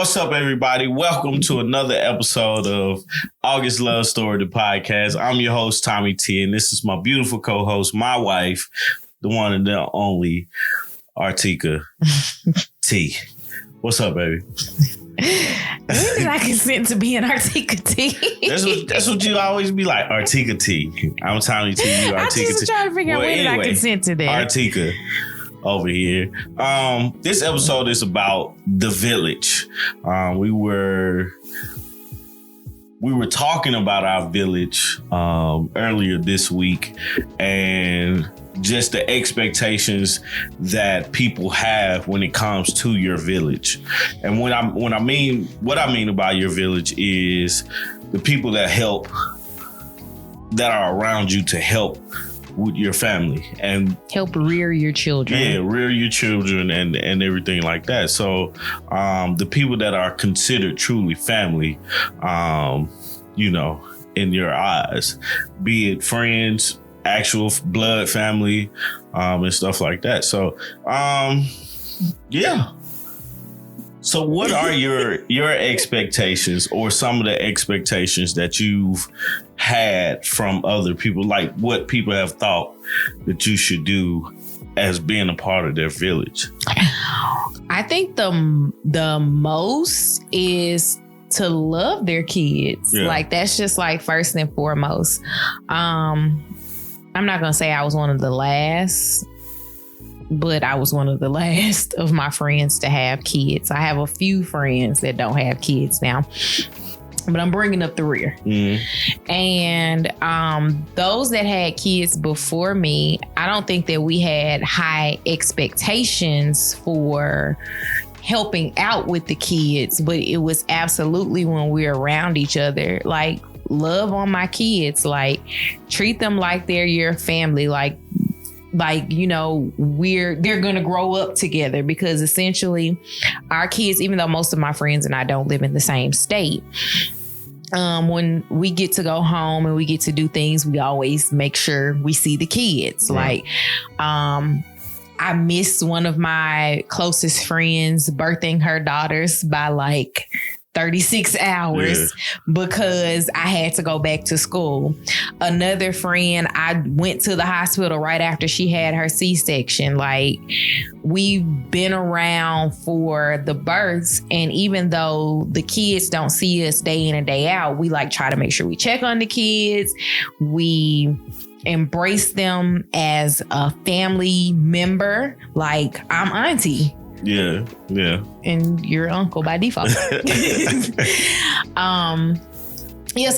What's up, everybody? Welcome to another episode of August Love Story, the podcast. I'm your host, Tommy T, and this is my beautiful co-host, my wife, the one and the only Artieka T. What's up, baby? When did I consent to be an Artieka T? That's what you always be like, Artieka T. I'm Tommy T, you Artieka T. I just was trying to figure out when did I consent to that. Artieka over here. This episode is about the village. We were talking about our village earlier this week, and just the expectations that people have when it comes to your village. And what I mean about your village is the people that are around you to help with your family and help rear your children. Yeah, rear your children and everything like that. So the people that are considered truly family, in your eyes, be it friends, actual blood family, and stuff like that. So yeah. So what are your expectations, or some of the expectations that you've had from other people, like what people have thought that you should do as being a part of their village? I think the most is to love their kids. Yeah. Like that's just like first and foremost. I'm not gonna say I was one of the last, but I was one of the last of my friends to have kids. I have a few friends that don't have kids now, but I'm bringing up the rear. Mm-hmm. And those that had kids before me, I don't think that we had high expectations for helping out with the kids, but it was absolutely when we're around each other, like love on my kids, like treat them like they're your family, like they're gonna grow up together, because essentially our kids, even though most of my friends and I don't live in the same state, when we get to go home and we get to do things, we always make sure we see the kids. Right. Like I missed one of my closest friends birthing her daughters by like 36 hours because I had to go back to school. Another friend, I went to the hospital right after she had her C-section. Like, we've been around for the births, and even though the kids don't see us day in and day out, we like try to make sure we check on the kids. We embrace them as a family member. Like, I'm auntie. Yeah. And your uncle by default. So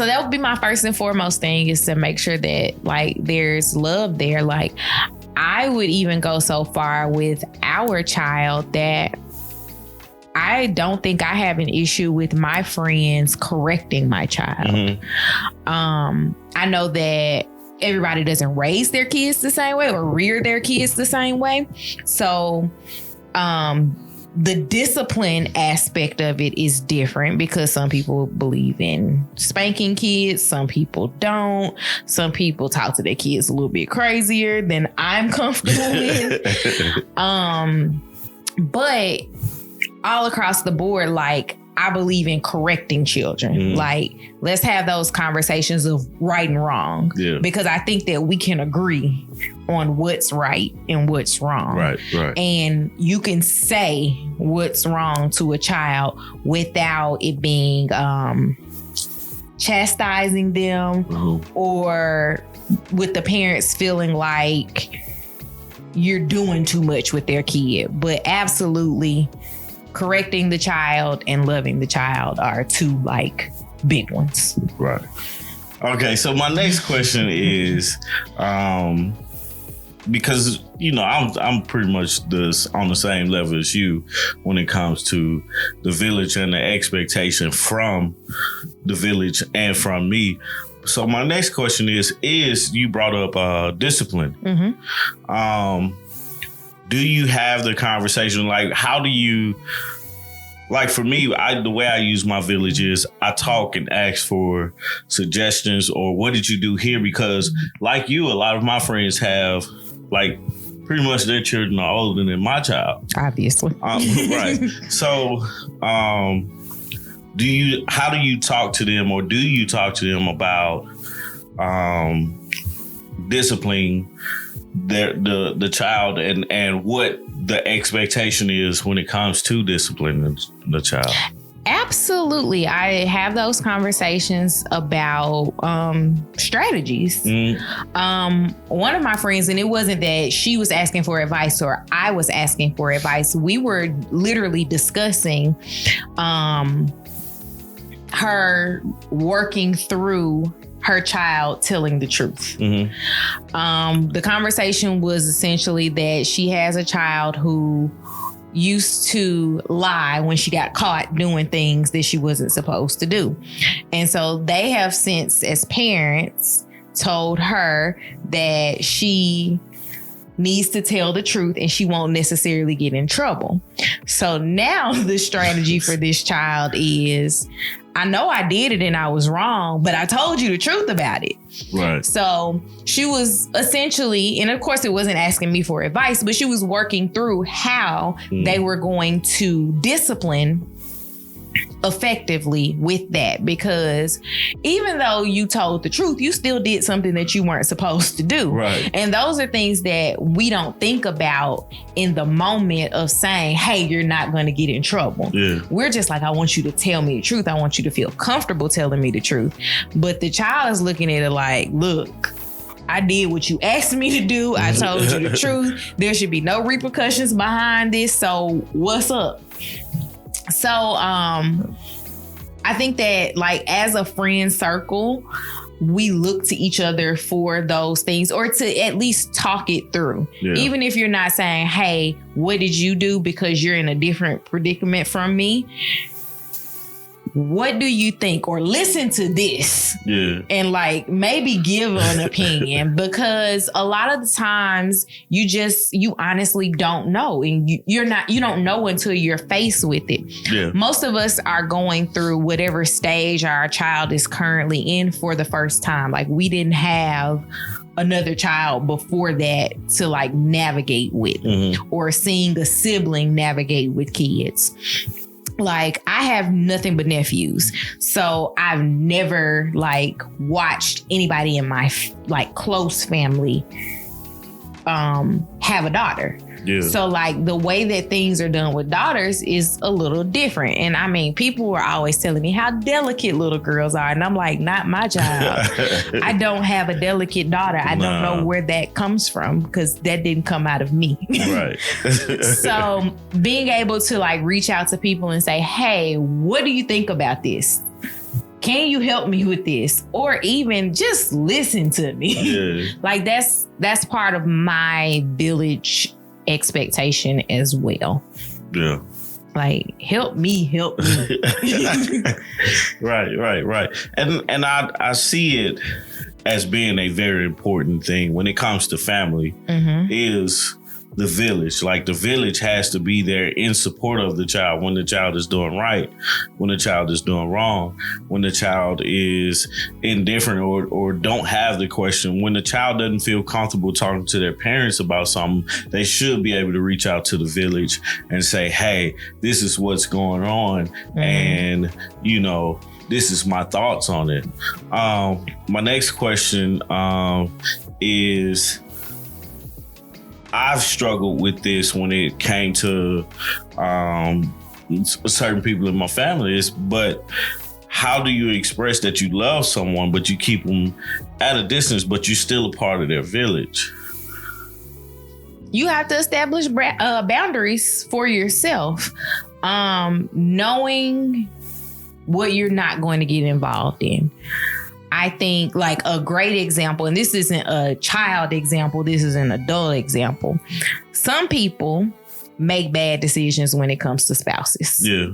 that would be my first and foremost thing, is to make sure that like there's love there. Like, I would even go so far with our child that I don't think I have an issue with my friends correcting my child. Mm-hmm. I know that everybody doesn't raise their kids the same way or rear their kids the same way. So the discipline aspect of it is different, because some people believe in spanking kids, some people don't. Some people talk to their kids a little bit crazier than I'm comfortable with. But all across the board, like, I believe in correcting children. Mm. Like, let's have those conversations of right and wrong. Yeah. Because I think that we can agree on what's right and what's wrong. Right. And you can say what's wrong to a child without it being chastising them, mm-hmm. or with the parents feeling like you're doing too much with their kid. But absolutely, correcting the child and loving the child are two like big ones. Right. Okay. So my next question is, because I'm pretty much on the same level as you when it comes to the village and the expectation from the village and from me. So my next question is you brought up discipline. Mm-hmm. Do you have the conversation? Like, how do you, like for me, the way I use my village is I talk and ask for suggestions, or what did you do here? Because like you, a lot of my friends have like pretty much their children are older than my child. Obviously. Right. So how do you talk to them, or do you talk to them about disciplining the child and what the expectation is when it comes to disciplining the child? Absolutely. I have those conversations about strategies. One of my friends, and it wasn't that she was asking for advice or I was asking for advice. We were literally discussing her working through her child telling the truth. The conversation was essentially that she has a child who used to lie when she got caught doing things that she wasn't supposed to do. And so they have since, as parents, told her that she needs to tell the truth and she won't necessarily get in trouble. So now the strategy for this child is, I know I did it and I was wrong, but I told you the truth about it. Right. So she was essentially, and of course it wasn't asking me for advice, but she was working through how they were going to discipline effectively with that, because even though you told the truth, you still did something that you weren't supposed to do. Right. And those are things that we don't think about in the moment of saying, hey, you're not going to get in trouble. Yeah. We're just like, I want you to tell me the truth. I want you to feel comfortable telling me the truth. But the child is looking at it like, look, I did what you asked me to do. I told you the truth. There should be no repercussions behind this. So what's up? So I think that, like, as a friend circle, we look to each other for those things, or to at least talk it through. Yeah. Even if you're not saying, hey, what did you do? Because you're in a different predicament from me. What do you think? Or listen to this. Yeah. And like maybe give an opinion, because a lot of the times you honestly don't know, and you don't know until you're faced with it. Yeah. Most of us are going through whatever stage our child is currently in for the first time. Like, we didn't have another child before that to like navigate with, or seeing a sibling navigate with kids. Like, I have nothing but nephews. So I've never like watched anybody in my like close family have a daughter. Yeah. So like the way that things are done with daughters is a little different. And I mean, people were always telling me how delicate little girls are. And I'm like, not my child. I don't have a delicate daughter. I don't know where that comes from, because that didn't come out of me. Right. So being able to like reach out to people and say, hey, what do you think about this? Can you help me with this? Or even just listen to me. Yeah. Like that's part of my village expectation as well. Yeah. Like, help me. Right. And I see it as being a very important thing when it comes to family, is the village. Like, the village has to be there in support of the child when the child is doing right, when the child is doing wrong, when the child is indifferent or don't have the question. When the child doesn't feel comfortable talking to their parents about something, they should be able to reach out to the village and say, hey, this is what's going on. And, this is my thoughts on it. My next question is, I've struggled with this when it came to certain people in my family. But how do you express that you love someone, but you keep them at a distance, but you're still a part of their village? You have to establish boundaries for yourself, knowing what you're not going to get involved in. I think like a great example, and this isn't a child example, this is an adult example. Some people make bad decisions when it comes to spouses. Yeah.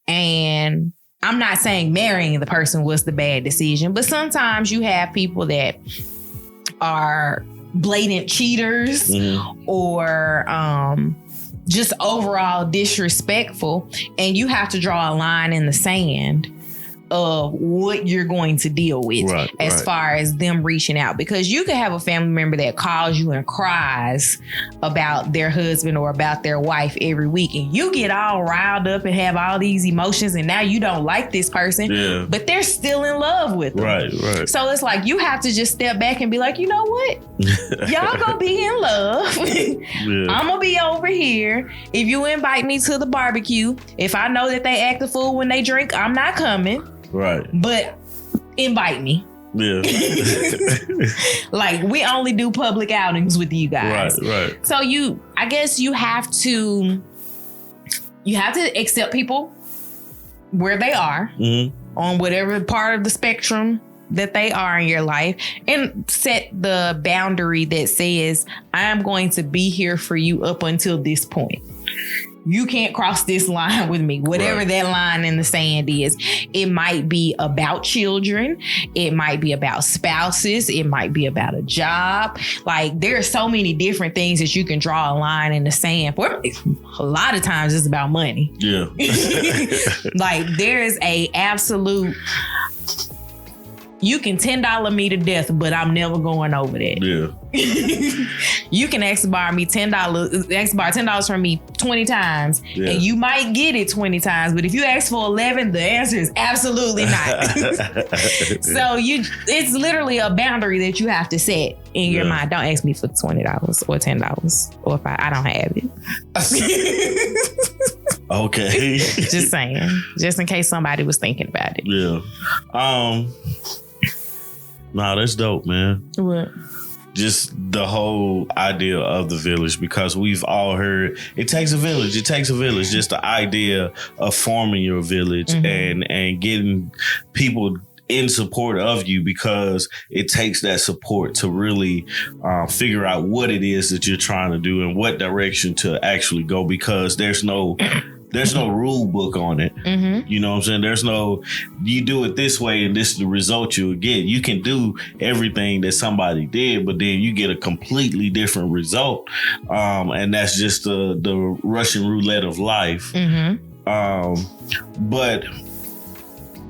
And I'm not saying marrying the person was the bad decision, but sometimes you have people that are blatant cheaters or just overall disrespectful, and you have to draw a line in the sand of what you're going to deal with as far as them reaching out. Because you could have a family member that calls you and cries about their husband or about their wife every week, and you get all riled up and have all these emotions, and now you don't like this person, but they're still in love with them. Right. So it's like you have to just step back and be like, you know what? Y'all gonna be in love. I'm gonna be over here. If you invite me to the barbecue, if I know that they act a fool when they drink, I'm not coming. Right. But invite me. Yeah. Like, we only do public outings with you guys. Right. So I guess you have to accept people where they are on whatever part of the spectrum that they are in your life, and set the boundary that says, I am going to be here for you up until this point. You can't cross this line with me, whatever that line in the sand is. It might be about children. It might be about spouses. It might be about a job. Like, there are so many different things that you can draw a line in the sand for. A lot of times it's about money. Yeah. Like, there is a absolute, you can $10 me to death, but I'm never going over that. Yeah. You can ask to borrow $10 from me 20 times, and you might get it 20 times. But if you ask for 11, the answer is absolutely not. So it's literally a boundary that you have to set in your mind. Don't ask me for $20 or $10 or if I don't have it. Okay. Just saying, just in case somebody was thinking about it. Yeah. Nah, that's dope, man. What? Just the whole idea of the village, because we've all heard it takes a village. It takes a village. Just the idea of forming your village and getting people in support of you, because it takes that support to really figure out what it is that you're trying to do and what direction to actually go, because there's no rule book on it. You know what I'm saying? There's no, you do it this way and this is the result you'll get. You can do everything that somebody did, but then you get a completely different result. And that's just the Russian roulette of life. But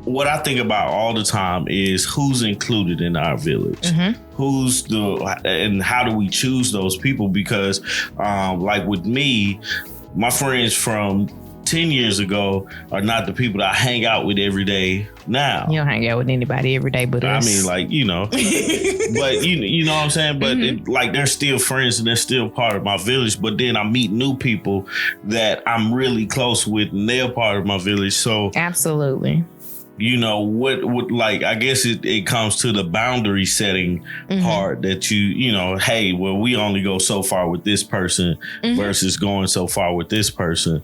what I think about all the time is who's included in our village. And how do we choose those people? Because like with me, my friends from 10 years ago are not the people that I hang out with every day now. You don't hang out with anybody every day but us. I mean, like, you know, but you know what I'm saying? But like, they're still friends and they're still part of my village. But then I meet new people that I'm really close with and they're part of my village. So absolutely. You know, what like, I guess it comes to the boundary setting part that you know, hey, well, we only go so far with this person versus going so far with this person.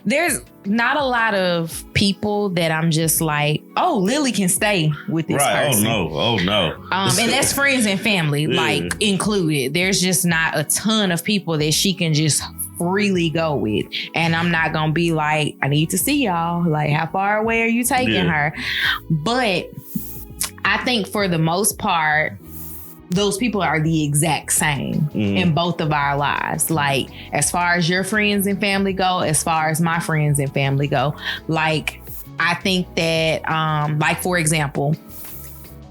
There's not a lot of people that I'm just like, oh, Lily can stay with this person. Oh no. And that's friends and family, like, included. There's just not a ton of people that she can just freely go with. And I'm not gonna be like, I need to see y'all. Like, how far away are you taking her? But I think for the most part, those people are the exact same in both of our lives. Like, as far as your friends and family go, as far as my friends and family go, like, I think that, like, for example,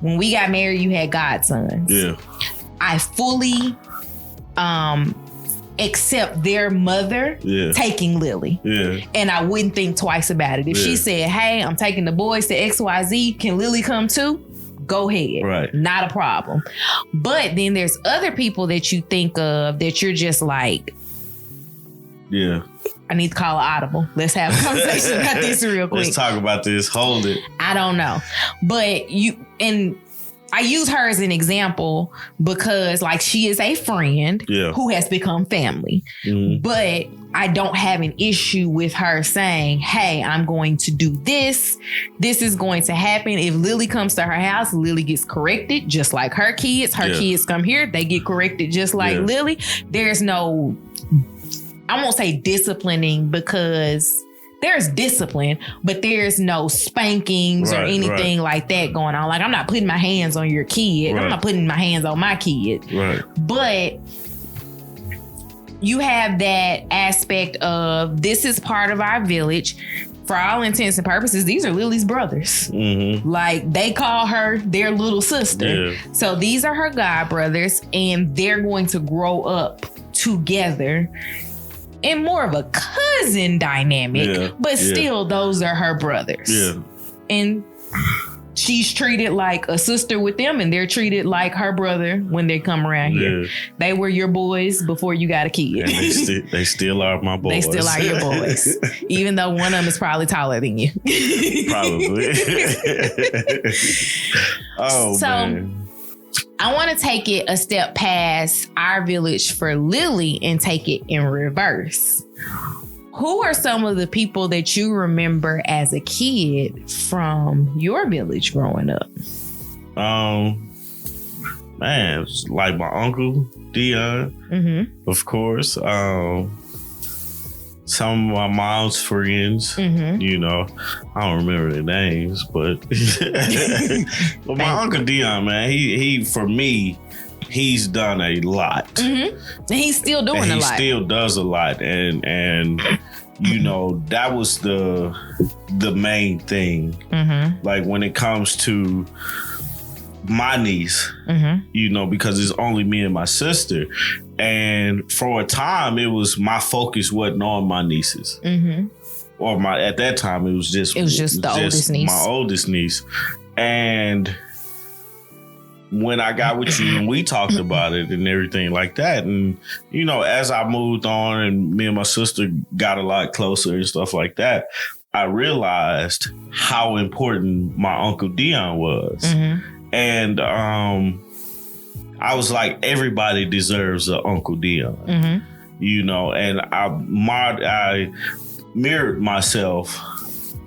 when we got married, you had godsons. Yeah. I fully accept their mother taking Lily. Yeah. And I wouldn't think twice about it. If she said, hey, I'm taking the boys to XYZ, can Lily come too? Go ahead. Right. Not a problem. But then there's other people that you think of that you're just like, I need to call an audible. Let's have a conversation about this real quick. Let's talk about this. Hold it. I don't know. But I use her as an example because, like, she is a friend who has become family. But I don't have an issue with her saying, hey, I'm going to do this. This is going to happen. If Lily comes to her house, Lily gets corrected just like her kids. Her kids come here, they get corrected just like Lily. There's no, I won't say disciplining, because there's discipline, but there's no spankings or anything like that going on. Like, I'm not putting my hands on your kid. I'm not putting my hands on my kid. But you have that aspect of, this is part of our village. for all intents and purposes, these are Lily's brothers. Mm-hmm. Like, they call her their little sister. Yeah. So these are her god brothers, and they're going to grow up together in more of a cousin dynamic, but still those are her brothers. Yeah. And she's treated like a sister with them, and they're treated like her brother when they come around here. They were your boys before you got a kid. And they still are my boys. They still are your boys. Even though one of them is probably taller than you. Probably. So, man. I want to take it a step past our village for Lily and take it in reverse. Who are some of the people that you remember as a kid from your village growing up? Man, it's like my uncle Dion, of course. Some of my mom's friends, you know, I don't remember their names, but but my uncle Dion, man, he for me, he's done a lot. And he's still doing a lot. He still does a lot, and you know, that was the main thing. Like when it comes to my niece, you know, because it's only me and my sister. And for a time, it was my focus wasn't on my nieces. Or at that time, it was just the oldest niece. My oldest niece. And when I got with you and we talked about it and everything like that, and, you know, as I moved on and me and my sister got a lot closer and stuff like that, I realized how important my Uncle Dion was. And I was like, everybody deserves an Uncle Dion, you know, and I mirrored myself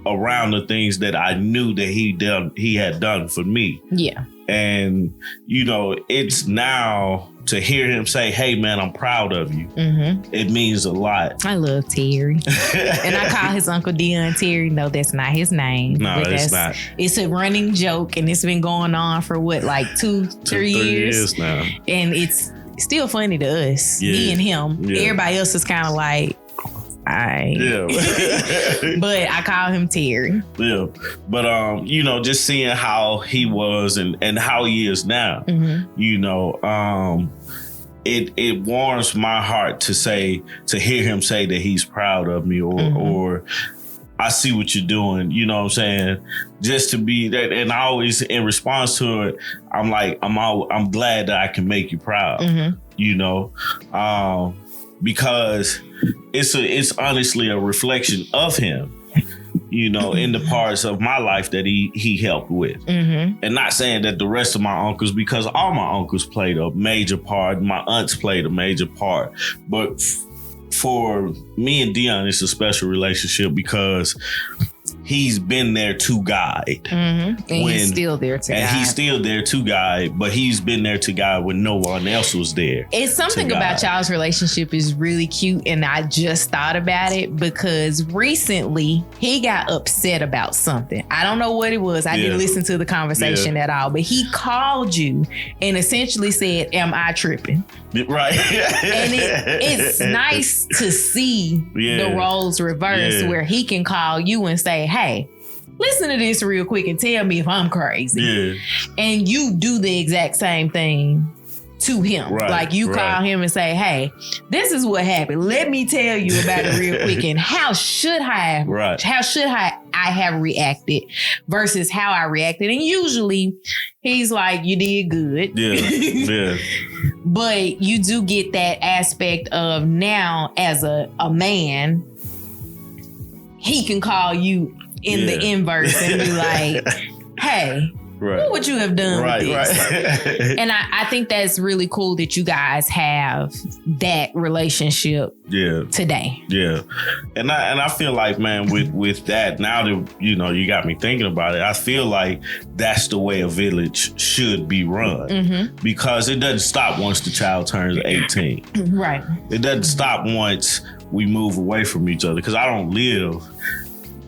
around the things that I knew that he had done for me. Yeah. And, you know, it's now to hear him say, hey, man, I'm proud of you. It means a lot. I love Terry. And I call his Uncle Dion Terry. No, that's not his name. No, it's not. It's a running joke, and it's been going on for what, like 3 years now. And it's still funny to us, me and him. Everybody else is kind of like, but I call him Terry. Yeah. But you know, just seeing how he was and how he is now, you know, it warms my heart to hear him say that he's proud of me or I see what you're doing, you know what I'm saying? Just to be that, and I always, in response to it, I'm like, I'm glad that I can make you proud, you know, because it's honestly a reflection of him, you know, in the parts of my life that he helped with. And not saying that the rest of my uncles, because all my uncles played a major part, my aunts played a major part, but for me and Dion, it's a special relationship because he's been there to guide. And he's still there to guide. And he's still there to guide, but he's been there to guide when no one else was there. It's something about y'all's relationship is really cute, and I just thought about it because recently he got upset about something. I don't know what it was. I didn't listen to the conversation at all, but he called you and essentially said, am I tripping? Right. And it's nice to see the roles reversed where he can call you and say, hey, listen to this real quick and tell me if I'm crazy. And you do the exact same thing to him. Like you call him and say, hey, this is what happened. Let me tell you about it real quick. And how should I have reacted versus how I reacted? And usually he's like, you did good. But you do get that aspect of now as a man, he can call you in the inverse and be like, hey, what would you have done with this? And I think that's really cool that you guys have that relationship today. Yeah. And I feel like, man, with that, now that, you know, you got me thinking about it, I feel like that's the way a village should be run. Because it doesn't stop once the child turns 18. Right. It doesn't stop once we move away from each other, because I don't live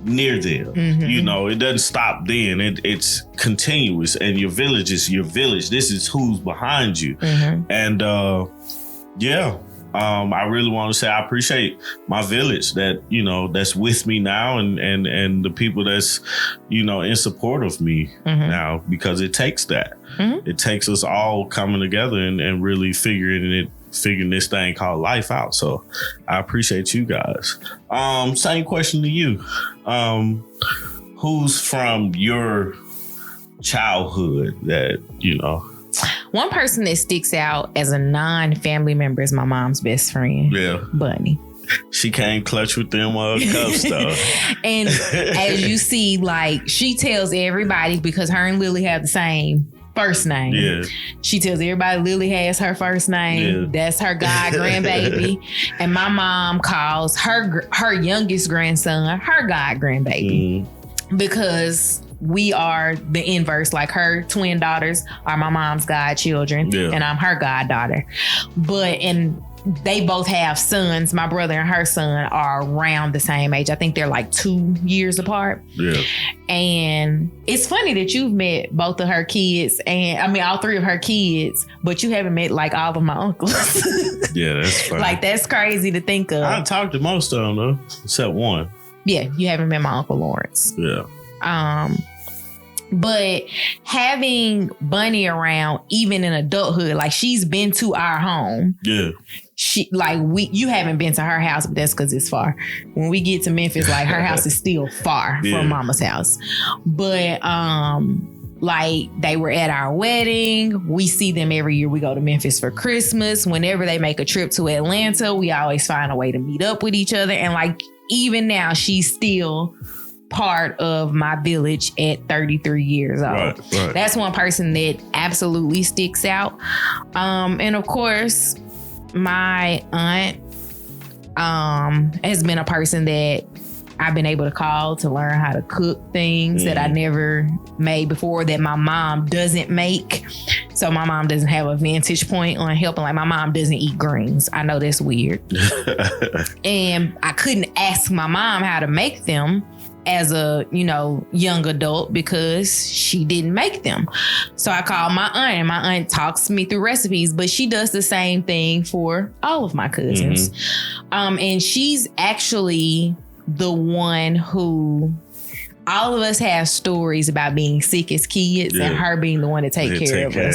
near them. You know, it doesn't stop then. It's continuous, and your village is your village. This is who's behind you. And I really want to say I appreciate my village that, you know, that's with me now and the people that's, you know, in support of me now, because it takes that. It takes us all coming together and really figuring this thing called life out. So I appreciate you guys. Same question to you. Who's from your childhood that, you know? One person that sticks out as a non-family member is my mom's best friend. Yeah. Bunny. She came clutch with them cups though. And as you see, like, she tells everybody, because her and Lily have the same first name. Yeah. She tells everybody Lily has her first name. Yeah. That's her god grandbaby. And my mom calls her youngest grandson her god grandbaby. Because we are the inverse. Like, her twin daughters are my mom's godchildren, and I'm her goddaughter. And they both have sons. My brother and her son are around the same age. I think they're like 2 years apart. Yeah. And it's funny that you've met both of her kids, and I mean all three of her kids, but you haven't met like all of my uncles. Yeah, that's funny. Like, that's crazy to think of. I talked to most of them though, except one. Yeah, you haven't met my Uncle Lawrence. Yeah. But having Bunny around, even in adulthood, like, she's been to our home. Yeah. You haven't been to her house, but that's because it's far. When we get to Memphis, like, her house is still far from Mama's house. But like, they were at our wedding. We see them every year. We go to Memphis for Christmas. Whenever they make a trip to Atlanta, we always find a way to meet up with each other. And like, even now, she's still part of my village at 33 years old. Right. That's one person that absolutely sticks out. And of course, my aunt has been a person that I've been able to call to learn how to cook things that I never made before, that my mom doesn't make. So my mom doesn't have a vantage point on helping. Like, my mom doesn't eat greens. I know that's weird. And I couldn't ask my mom how to make them as a, you know, young adult, because she didn't make them. So I called my aunt, and my aunt talks me through recipes, but she does the same thing for all of my cousins. And she's actually the one who, all of us have stories about being sick as kids, and her being the one to take care of us.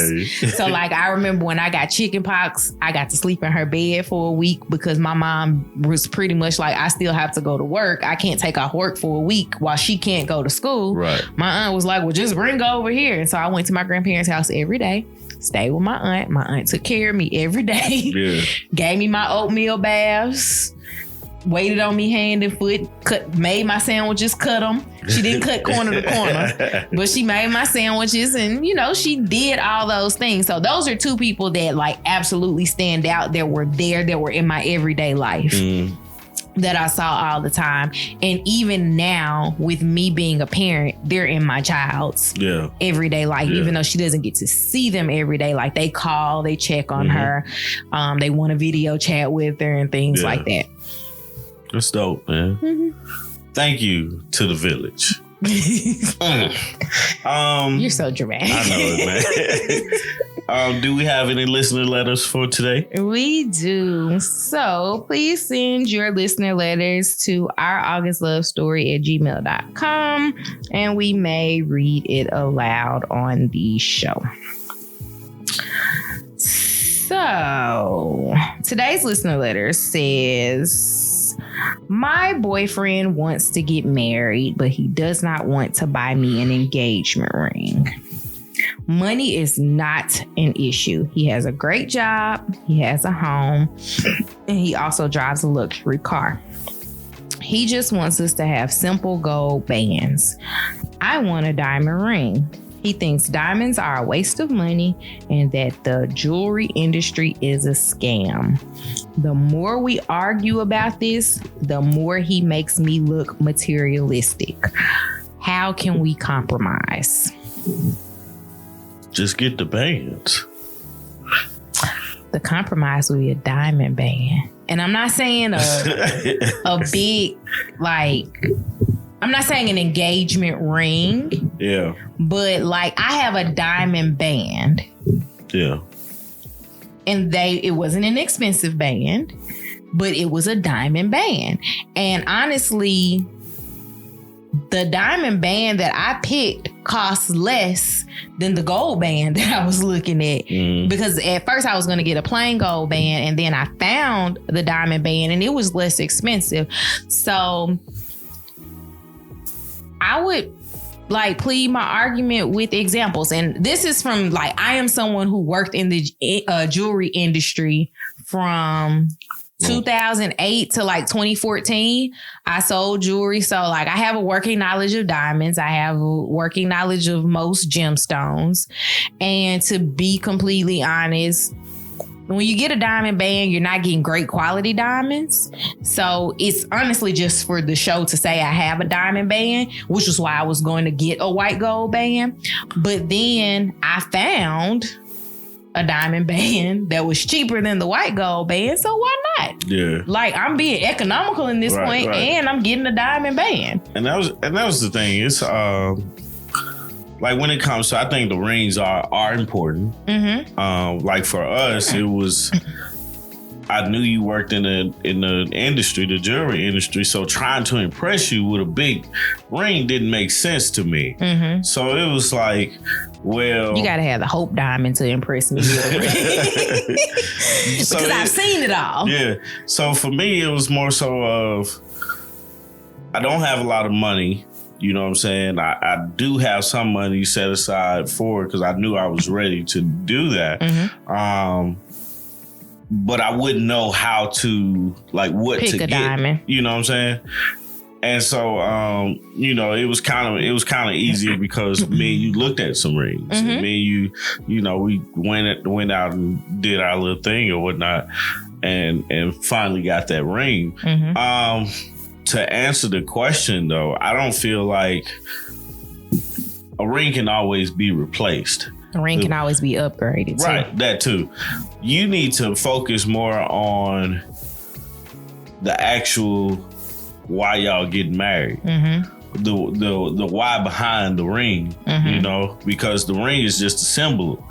So like, I remember when I got chicken pox, I got to sleep in her bed for a week because my mom was pretty much like, I still have to go to work. I can't take off work for a week while she can't go to school. Right. My aunt was like, well, just bring her over here. And so I went to my grandparents' house every day, stayed with my aunt. My aunt took care of me every day, gave me my oatmeal baths, waited on me hand and foot, made my sandwiches, cut them. She didn't cut corner to corner, but she made my sandwiches, and, you know, she did all those things. So those are two people that like absolutely stand out, that were in my everyday life. That I saw all the time. And even now, with me being a parent, they're in my child's everyday life, even though she doesn't get to see them every day. Like, they call, they check on her, they want to video chat with her and things like that. That's dope, man. Thank you to the village. You're so dramatic. I know it, man. Do we have any listener letters for today? We do. So please send your listener letters to ouraugustlovestory@gmail.com, and we may read it aloud on the show. So today's listener letter says, my boyfriend wants to get married, but he does not want to buy me an engagement ring. Money is not an issue. He has a great job, he has a home, and he also drives a luxury car. He just wants us to have simple gold bands. I want a diamond ring. He thinks diamonds are a waste of money and that the jewelry industry is a scam. The more we argue about this, the more he makes me look materialistic. How can we compromise? Just get the bands. The compromise would be a diamond band. And I'm not saying a big, like, I'm not saying an engagement ring. Yeah. But like, I have a diamond band. Yeah. and it wasn't an expensive band, but it was a diamond band. And honestly, the diamond band that I picked cost less than the gold band that I was looking at. Because at first I was going to get a plain gold band, and then I found the diamond band and it was less expensive. So I would like plead my argument with examples. And this is from like, I am someone who worked in the jewelry industry from 2008 to like 2014. I sold jewelry. So like I have a working knowledge of diamonds. I have a working knowledge of most gemstones. And to be completely honest, when you get a diamond band, you're not getting great quality diamonds. So it's honestly just for the show to say I have a diamond band, which is why I was going to get a white gold band. But then I found a diamond band that was cheaper than the white gold band. So why not? Yeah. Like I'm being economical in this point, and I'm getting a diamond band. And that was the thing. It's like when it comes to, I think the rings are important. Like for us, it was, I knew you worked in the industry, the jewelry industry. So trying to impress you with a big ring didn't make sense to me. So it was like, well, you got to have the Hope diamond to impress me. Because I've seen it all. Yeah. So for me, it was more so of, I don't have a lot of money. You know what I'm saying? I do have some money set aside for it because I knew I was ready to do that. But I wouldn't know how to, like, what pick to a get. Diamond. You know what I'm saying? And so, you know, it was kind of easier because me and you looked at some rings. And me and you know, we went out and did our little thing or whatnot, and finally got that ring. To answer the question, though, I don't feel like a ring can always be replaced. A ring can always be upgraded, too. Right, that too. You need to focus more on the actual why y'all getting married. The why behind the ring, you know, because the ring is just a symbol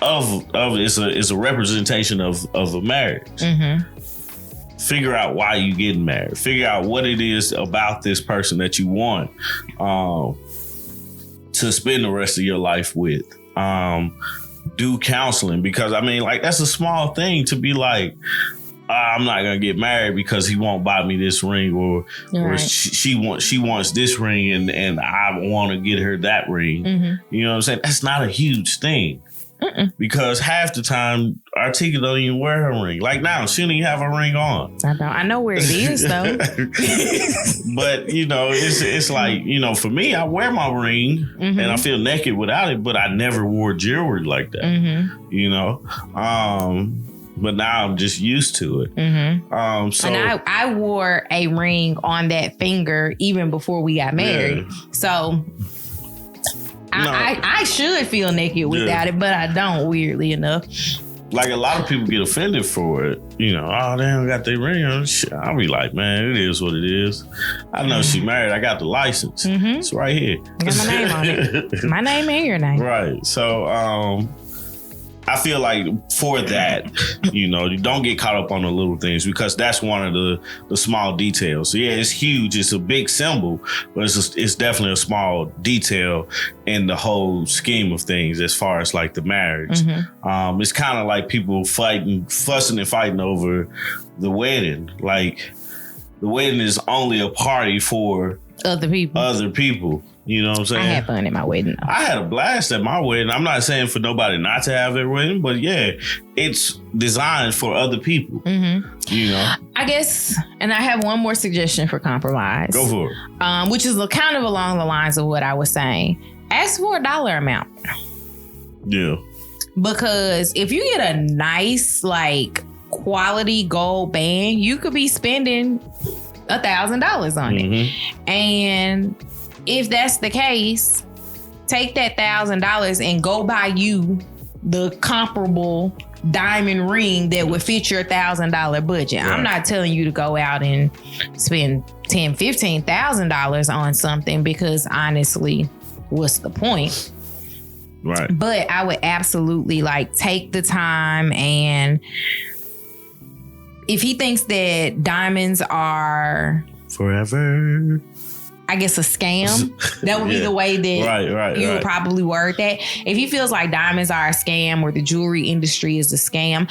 of it's a representation of a marriage. Figure out why you getting married. Figure out what it is about this person that you want to spend the rest of your life with. Do counseling, because I mean, like, that's a small thing to be like, I'm not gonna get married because he won't buy me this ring, or she wants this ring and I want to get her that ring. You know what I'm saying? That's not a huge thing. Because half the time Artieka don't even wear her ring. Like now, she don't even have her ring on. I know where it is though. But you know, it's like, you know, for me, I wear my ring and I feel naked without it, but I never wore jewelry like that. You know? But now I'm just used to it. So, and I wore a ring on that finger even before we got married. So I should feel naked without it, but I don't, weirdly enough. Like a lot of people get offended for it. You know, oh, they don't got their ring on. I'll be like, man, it is what it is. I know she married. I got the license. It's right here. I got my name on it. My name and your name. Right. So, I feel like for that, you know, you don't get caught up on the little things, because that's one of the small details. So yeah, it's huge. It's a big symbol, but it's definitely a small detail in the whole scheme of things as far as like the marriage. It's kind of like people fussing and fighting over the wedding. Like the wedding is only a party for other people. You know what I'm saying? I had fun at my wedding, though. I had a blast at my wedding. I'm not saying for nobody not to have their wedding, but yeah, it's designed for other people. You know? I guess, and I have one more suggestion for compromise. Go for it. Which is kind of along the lines of what I was saying. Ask for a dollar amount. Yeah. Because if you get a nice, like, quality gold band, you could be spending $1,000 on it. And if that's the case, take that $1,000 and go buy you the comparable diamond ring that would fit your $1,000 budget. I'm not telling you to go out and spend $10,000, $15,000 on something, because honestly, what's the point? Right. But I would absolutely like take the time, and if he thinks that diamonds are forever, I guess a scam, that would be the way that you would probably word that. If he feels like diamonds are a scam or the jewelry industry is a scam,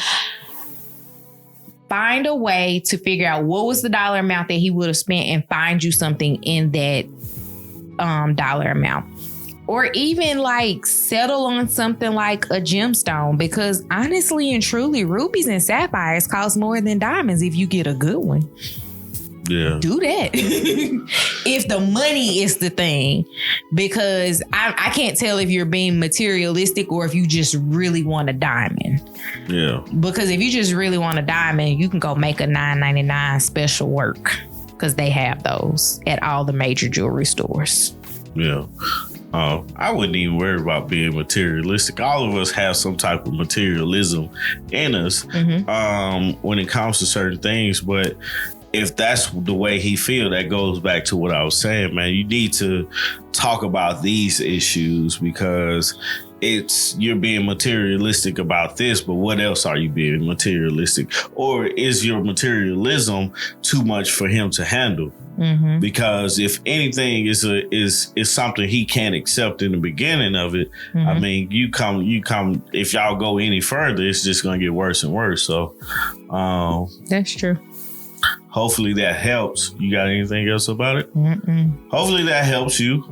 find a way to figure out what was the dollar amount that he would have spent and find you something in that dollar amount. Or even like settle on something like a gemstone, because honestly and truly, rubies and sapphires cost more than diamonds if you get a good one. Yeah. Do that. If the money is the thing, because I can't tell if you're being materialistic or if you just really want a diamond. Yeah. Because if you just really want a diamond, you can go make a $9.99 special work, because they have those at all the major jewelry stores. Yeah. I wouldn't even worry about being materialistic. All of us have some type of materialism in us when it comes to certain things. But if that's the way he feels, that goes back to what I was saying, man. You need to talk about these issues, because you're being materialistic about this, but what else are you being materialistic? Or is your materialism too much for him to handle? Mm-hmm. Because if anything is something he can't accept in the beginning of it, I mean, you come. If y'all go any further, it's just gonna get worse and worse. So, that's true. Hopefully that helps. You got anything else about it? Mm-mm. Hopefully that helps you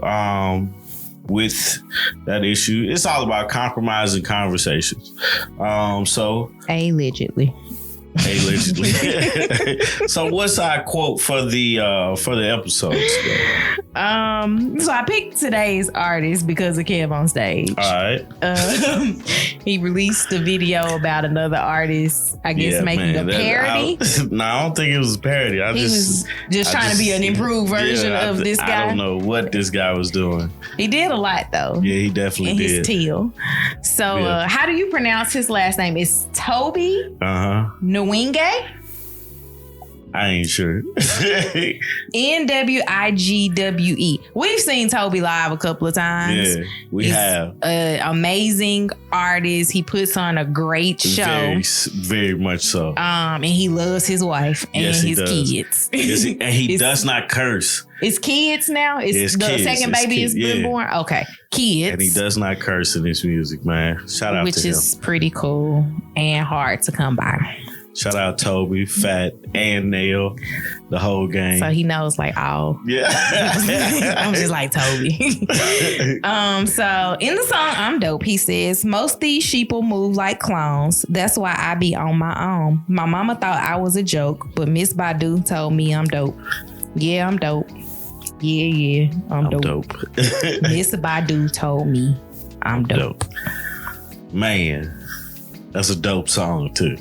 with that issue. It's all about compromising conversations. So allegedly. So what's our quote for the episode? So I picked today's artist because of Kev on Stage. All right. He released a video about another artist, I guess, making a parody. I don't think it was a parody. He was just trying to be an improved version of this guy. I don't know what this guy was doing. He did a lot, though. Yeah, he definitely did. His teal. So how do you pronounce his last name? It's Toby Nwigwe? I ain't sure. Nwigwe. We've seen Toby live a couple of times. Yeah, we have. An amazing artist. He puts on a great show. Very, very much so. And he loves his wife and his kids. Yes, and he does not curse. It's kids now? It's the kids. Second baby has been born? Okay. Kids. And he does not curse in his music, man. Shout out to him. Which is pretty cool and hard to come by. Shout out Toby, Fat, and Nail, the whole gang. So he knows like all. Yeah. I'm just like Toby. So in the song I'm Dope, he says, most these sheeple move like clones. That's why I be on my own. My mama thought I was a joke, but Miss Badu told me I'm dope. Yeah, I'm dope. Yeah, I'm dope. Miss Badu told me I'm dope. Man, that's a dope song too.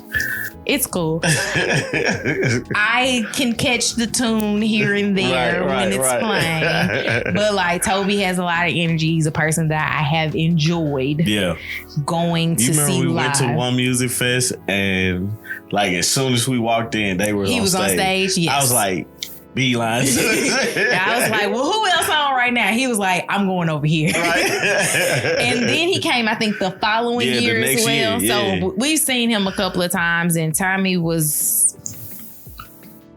It's cool. I can catch the tune here and there when it's playing. But like Toby has a lot of energy. He's a person that I have enjoyed going to see live. We went to one music fest and like as soon as we walked in, they were on stage. Yes. I was like, beeline. I was like, well, who else on right now? He was like, I'm going over here. Right. And then he came, I think, the following year as well. So we've seen him a couple of times, and Tommy was,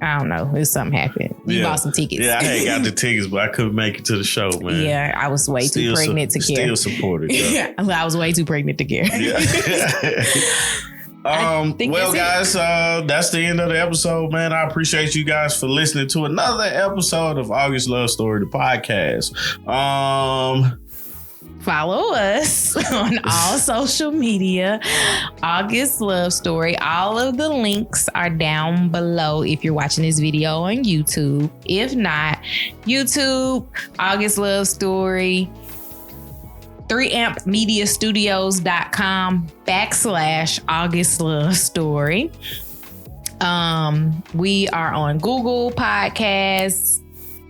I don't know, if something happened. You bought some tickets. Yeah, I had got the tickets, but I couldn't make it to the show, man. Yeah, I was way too pregnant to care. Still supported. I was way too pregnant to care. Yeah. Well, guys, that's the end of the episode, man. I appreciate you guys for listening to another episode of August Love Story, the podcast. Follow us on all social media, August Love Story. All of the links are down below if you're watching this video on YouTube. If not, YouTube, August Love Story, 3ampmediastudios.com/August Love Story. We are on Google Podcasts,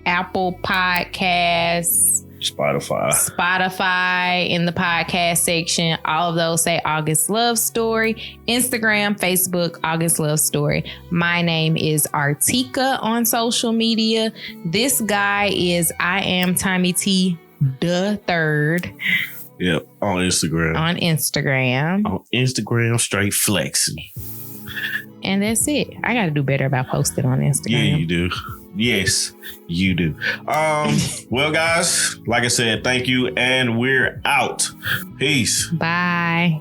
Apple Podcasts, Spotify in the podcast section. All of those say August Love Story. Instagram, Facebook, August Love Story. My name is Artieka on social media. This guy is I Am Tommy T the Third. Yep, on Instagram. On Instagram. On Instagram, straight flexing. And that's it. I got to do better about posting on Instagram. Yeah, you do. Yes, you do. Well, guys, like I said, thank you, and we're out. Peace. Bye.